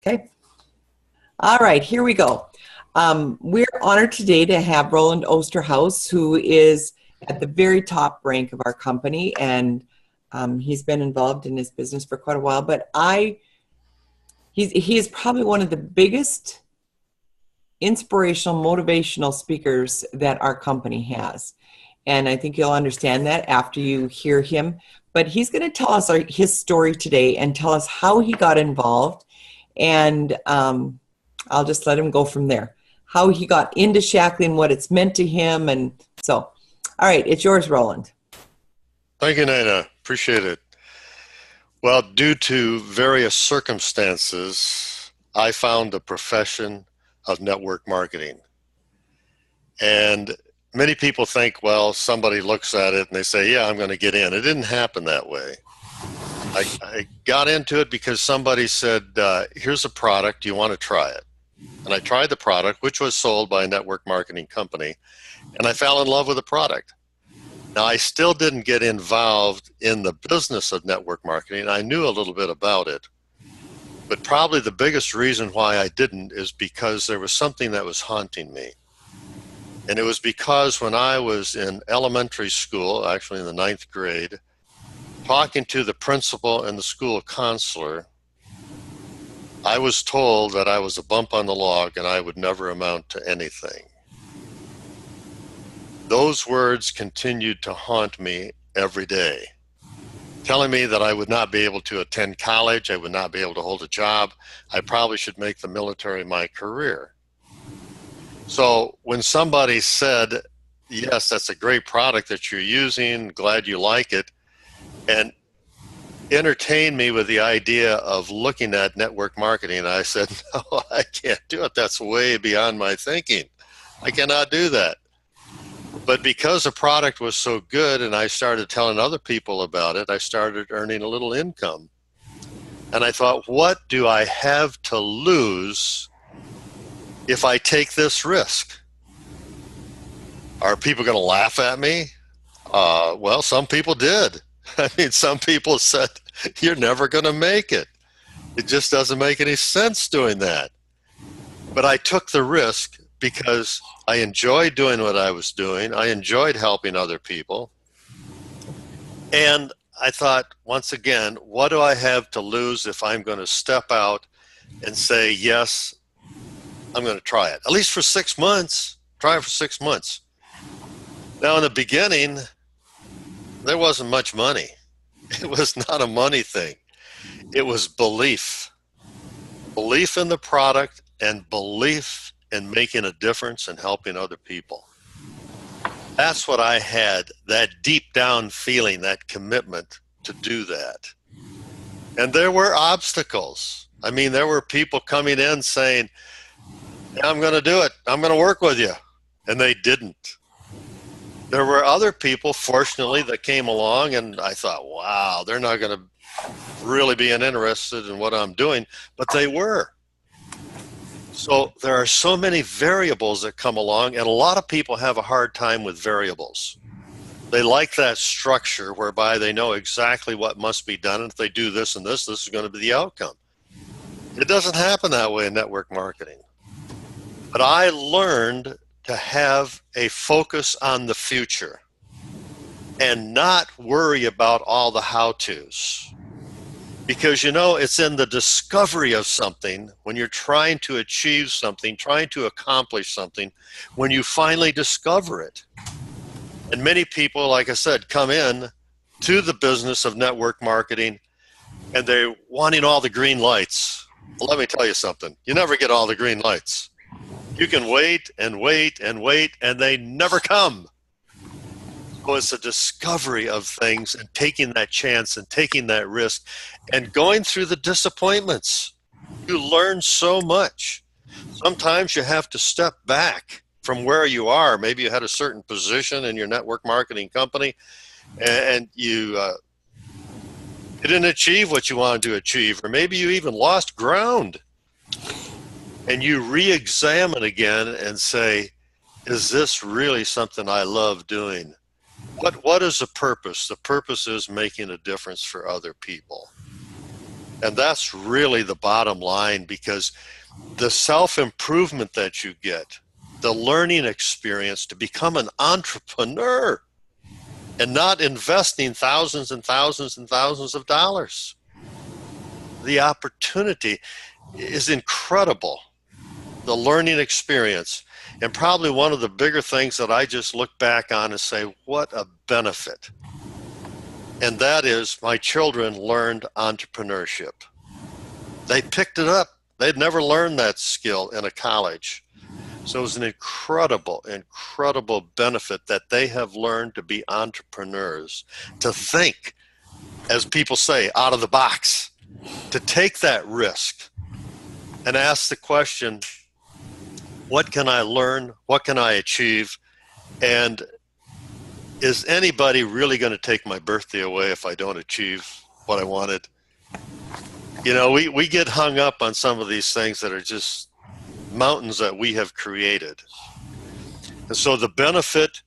Okay. All right, here we go. We're honored today to have Roland Oosterhouse, who is at the very top rank of our company, and he's been involved in his business for quite a while. But he is probably one of the biggest inspirational, motivational speakers that our company has. And I think you'll understand that after you hear him. But he's going to tell us his story today and tell us how he got involved. And I'll just let him go from there. How he got into shackling, what it's meant to him. And so, all right, it's yours, Roland. Thank you, Nina. Appreciate it. Well, due to various circumstances, I found the profession of network marketing. And many people think, well, somebody looks at it and they say, yeah, I'm going to get in. It didn't happen that way. I got into it because somebody said, here's a product, do you want to try it? And I tried the product, which was sold by a network marketing company, and I fell in love with the product. Now, I still didn't get involved in the business of network marketing. I knew a little bit about it, but probably the biggest reason why I didn't is because there was something that was haunting me. And it was because when I was in elementary school, actually in the 9th grade, talking to the principal and the school counselor, I was told that I was a bump on the log and I would never amount to anything. Those words continued to haunt me every day, telling me that I would not be able to attend college, I would not be able to hold a job, I probably should make the military my career. So when somebody said, yes, that's a great product that you're using, glad you like it, and entertained me with the idea of looking at network marketing, I said, no, I can't do it. That's way beyond my thinking. I cannot do that. But because the product was so good and I started telling other people about it, I started earning a little income. And I thought, what do I have to lose if I take this risk? Are people going to laugh at me? Well, some people did. I mean, some people said, you're never going to make it. It just doesn't make any sense doing that. But I took the risk because I enjoyed doing what I was doing. I enjoyed helping other people. And I thought, once again, what do I have to lose if I'm going to step out and say, yes, I'm going to try it, at least for 6 months, try it for 6 months. Now, in the beginning, there wasn't much money. It was not a money thing. It was belief. Belief in the product and belief in making a difference and helping other people. That's what I had, that deep down feeling, that commitment to do that. And there were obstacles. I mean, there were people coming in saying, yeah, I'm going to do it. I'm going to work with you. And they didn't. There were other people, fortunately, that came along, and I thought, wow, they're not going to really be interested in what I'm doing, but they were. So there are so many variables that come along, and a lot of people have a hard time with variables. They like that structure whereby they know exactly what must be done, and if they do this and this is going to be the outcome. It doesn't happen that way in network marketing. But I learned to have a focus on the future and not worry about all the how-tos. Because, you know, it's in the discovery of something, when you're trying to achieve something, trying to accomplish something, when you finally discover it. And many people, like I said, come in to the business of network marketing and they're wanting all the green lights. Well, let me tell you something. You never get all the green lights. You can wait and wait and wait, and they never come. So it's a discovery of things and taking that chance and taking that risk and going through the disappointments. You learn so much. Sometimes you have to step back from where you are. Maybe you had a certain position in your network marketing company and you didn't achieve what you wanted to achieve, or maybe you even lost ground. And you re-examine again and say, is this really something I love doing? What is the purpose? The purpose is making a difference for other people. And that's really the bottom line, because the self-improvement that you get, the learning experience to become an entrepreneur and not investing thousands and thousands and thousands of dollars. The opportunity is incredible. The learning experience. And probably one of the bigger things that I just look back on and say, what a benefit. And that is, my children learned entrepreneurship. They picked it up. They'd never learned that skill in a college. So it was an incredible, incredible benefit that they have learned to be entrepreneurs, to think, as people say, out of the box, to take that risk and ask the question, what can I learn? What can I achieve? And is anybody really going to take my birthday away if I don't achieve what I wanted? You know, we get hung up on some of these things that are just mountains that we have created. And so the benefit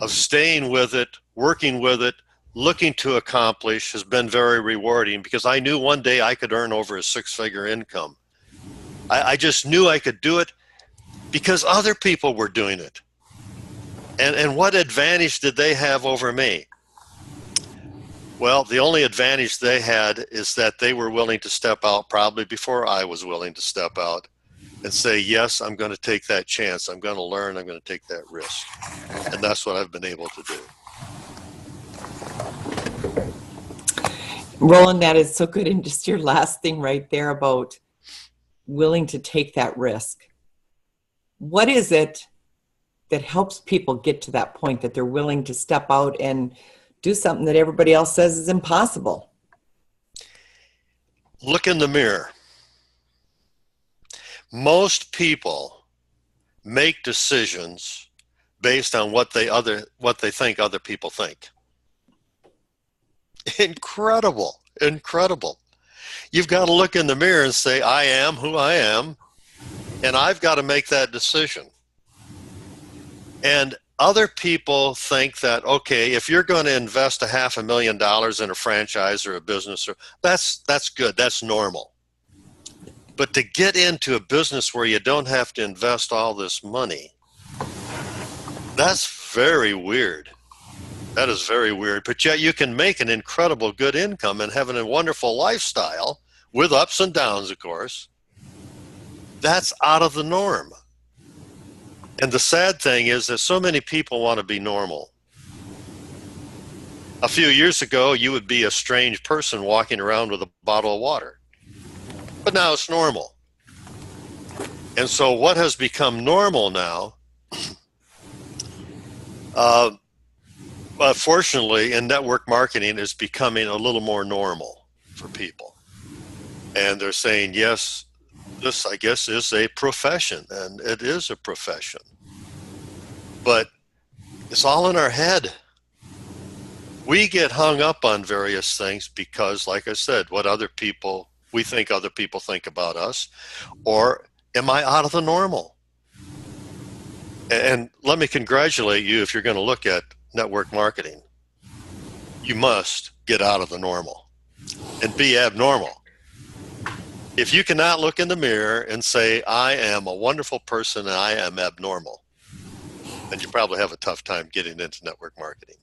of staying with it, working with it, looking to accomplish has been very rewarding, because I knew one day I could earn over a six-figure income. I just knew I could do it because other people were doing it. And what advantage did they have over me? Well, the only advantage they had is that they were willing to step out probably before I was willing to step out and say, yes, I'm going to take that chance. I'm going to learn. I'm going to take that risk. And that's what I've been able to do. Roland, that is so good. And just your last thing right there about willing to take that risk. What is it that helps people get to that point that they're willing to step out and do something that everybody else says is impossible? Look in the mirror. Most people make decisions based on what they think other people think. Incredible, incredible. You've got to look in the mirror and say, I am who I am, and I've got to make that decision. And other people think that, okay, if you're going to invest $500,000 in a franchise or a business, that's good, that's normal. But to get into a business where you don't have to invest all this money, that's very weird. That is very weird. But yet you can make an incredible good income and have a wonderful lifestyle with ups and downs, of course. That's out of the norm. And the sad thing is that so many people want to be normal. A few years ago, you would be a strange person walking around with a bottle of water. But now it's normal. And so what has become normal now, fortunately, in network marketing, is becoming a little more normal for people. And they're saying, yes, this, I guess, is a profession, and it is a profession. But it's all in our head. We get hung up on various things because, like I said, we think other people think about us, or am I out of the normal? And let me congratulate you if you're going to look at network marketing. You must get out of the normal and be abnormal. If you cannot look in the mirror and say, I am a wonderful person and I am abnormal, then you probably have a tough time getting into network marketing.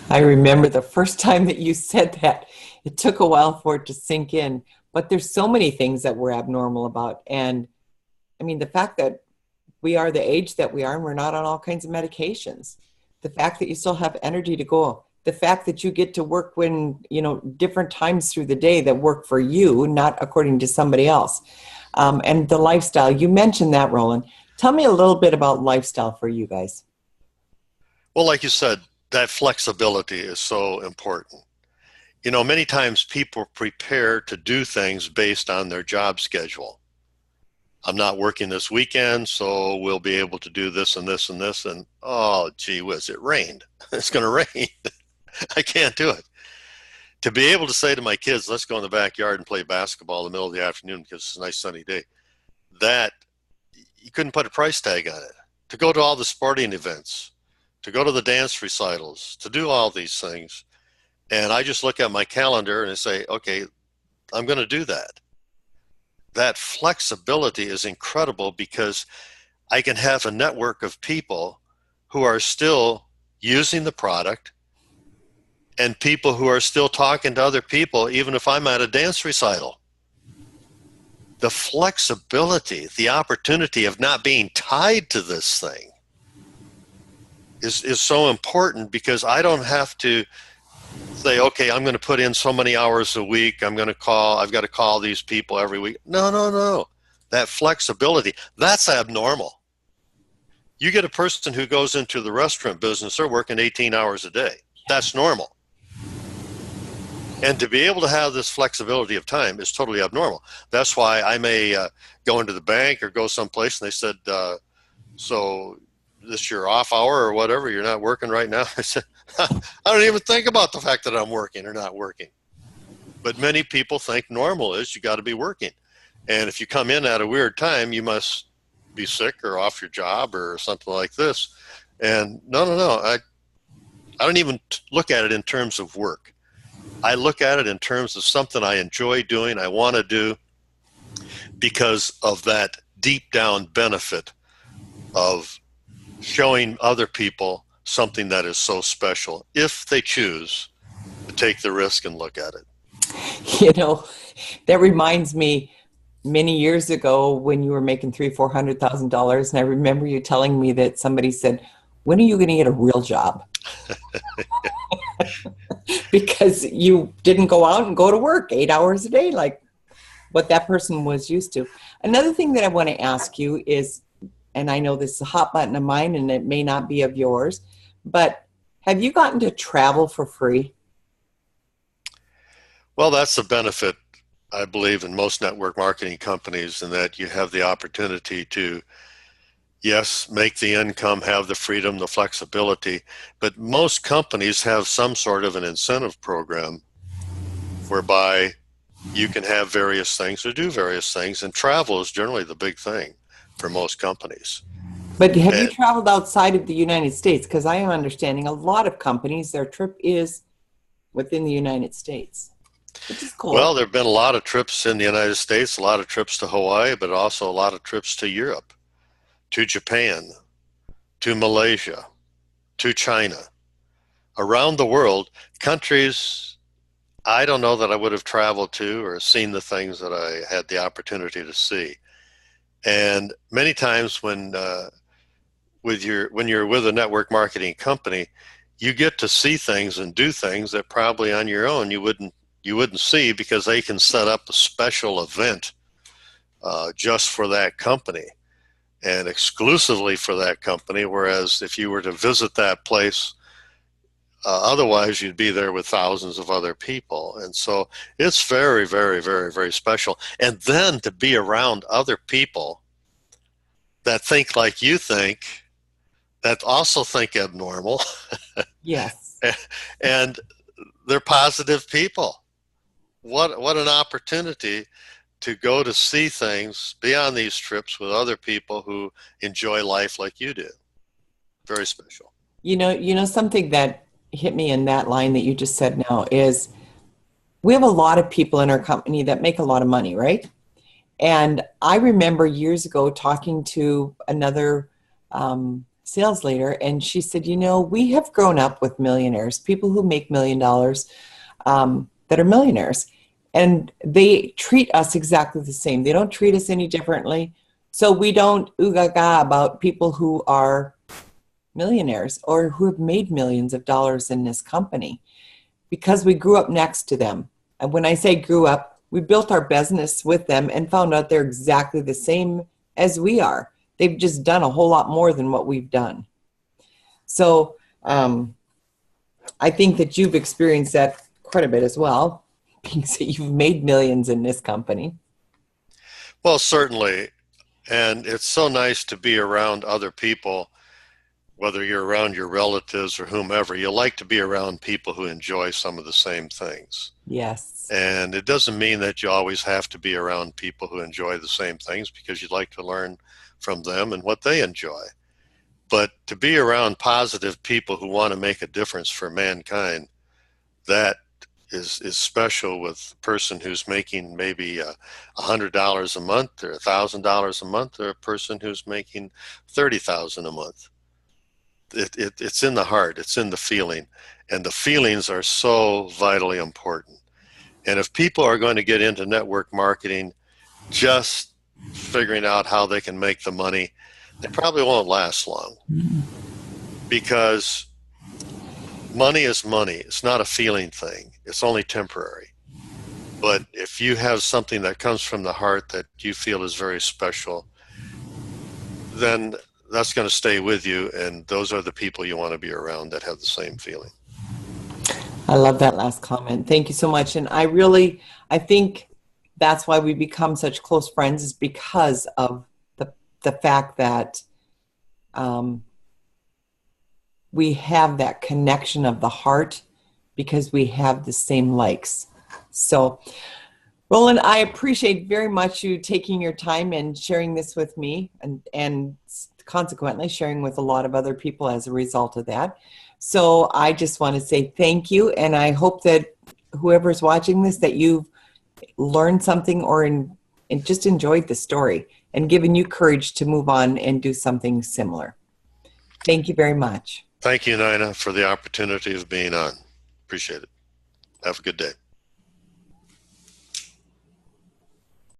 I remember the first time that you said that. It took a while for it to sink in, but there's so many things that we're abnormal about. And I mean, the fact that we are the age that we are and we're not on all kinds of medications, the fact that you still have energy to go, the fact that you get to work when, different times through the day that work for you, not according to somebody else. And the lifestyle, you mentioned that, Roland. Tell me a little bit about lifestyle for you guys. Well, like you said, that flexibility is so important. Many times people prepare to do things based on their job schedule. I'm not working this weekend, so we'll be able to do this and this and this. And, oh, gee whiz, it rained. It's going to rain. I can't do it. To be able to say to my kids, let's go in the backyard and play basketball in the middle of the afternoon because it's a nice sunny day, that you couldn't put a price tag on it. To go to all the sporting events, to go to the dance recitals, to do all these things. And I just look at my calendar and I say, okay, I'm going to do that. That flexibility is incredible because I can have a network of people who are still using the product and people who are still talking to other people, even if I'm at a dance recital. The flexibility, the opportunity of not being tied to this thing is so important, because I don't have to say, okay, I'm going to put in so many hours a week. I've got to call these people every week. No, no, no. That flexibility, that's abnormal. You get a person who goes into the restaurant business, they're working 18 hours a day. That's normal. And to be able to have this flexibility of time is totally abnormal. That's why I may go into the bank or go someplace and they said, so this your off hour or whatever, you're not working right now? I said, I don't even think about the fact that I'm working or not working. But many people think normal is you got to be working. And if you come in at a weird time, you must be sick or off your job or something like this. And no, no, no. I don't even look at it in terms of work. I look at it in terms of something I enjoy doing, I want to do, because of that deep down benefit of showing other people something that is so special, if they choose to take the risk and look at it. You know, that reminds me many years ago when you were making $300,000-$400,000, and I remember you telling me that somebody said, "When are you going to get a real job?" Because you didn't go out and go to work 8 hours a day like what that person was used to. Another thing that I want to ask you is, and I know this is a hot button of mine and it may not be of yours, but have you gotten to travel for free? Well, that's the benefit, I believe, in most network marketing companies, in that you have the opportunity to, yes, make the income, have the freedom, the flexibility, but most companies have some sort of an incentive program whereby you can have various things or do various things, and travel is generally the big thing for most companies. But have you And, traveled outside of the United States? Because I am understanding a lot of companies, their trip is within the United States, which is well, cool. there have been a lot of trips in the United States, a lot of trips to Hawaii, but also a lot of trips to Europe, to Japan, to Malaysia, to China, around the world, countries I don't know that I would have traveled to or seen the things that I had the opportunity to see. And many times when you're with a network marketing company, you get to see things and do things that probably on your own you wouldn't see, because they can set up a special event just for that company and exclusively for that company. Whereas if you were to visit that place, otherwise you'd be there with thousands of other people. And so it's very, very, very, very special. And then to be around other people that think like you think, that also think abnormal, Yes. and they're positive people. What an opportunity to go to see things, be on these trips with other people who enjoy life like you do. Very special. Something that hit me in that line that you just said now is we have a lot of people in our company that make a lot of money, right? And I remember years ago talking to another sales leader, and she said, we have grown up with millionaires, people who make $1 million that are millionaires, and they treat us exactly the same. They don't treat us any differently. So we don't ooh ga ga about people who are millionaires or who have made millions of dollars in this company, because we grew up next to them. And when I say grew up, we built our business with them and found out they're exactly the same as we are. They've just done a whole lot more than what we've done. So I think that you've experienced that quite a bit as well, because you've made millions in this company. Well, certainly. And it's so nice to be around other people, whether you're around your relatives or whomever. You like to be around people who enjoy some of the same things. Yes. And it doesn't mean that you always have to be around people who enjoy the same things, because you'd like to learn from them and what they enjoy. But to be around positive people who want to make a difference for mankind, that is special with a person who's making maybe $100 a month or $1,000 a month, or a person who's making 30,000 a month. It's in the heart, it's in the feeling, and the feelings are so vitally important. And if people are going to get into network marketing just figuring out how they can make the money, they probably won't last long, because money is money. It's not a feeling thing. It's only temporary. But if you have something that comes from the heart that you feel is very special, then that's going to stay with you, and those are the people you want to be around that have the same feeling. I love that last comment. Thank you so much. And I think that's why we become such close friends, is because of the fact that we have that connection of the heart, because we have the same likes. So, Roland, I appreciate very much you taking your time and sharing this with me, and consequently sharing with a lot of other people as a result of that. So I just want to say thank you, and I hope that whoever's watching this, that you've learned something and just enjoyed the story and given you courage to move on and do something similar. Thank you very much. Thank you, Nina, for the opportunity of being on. Appreciate it. Have a good day.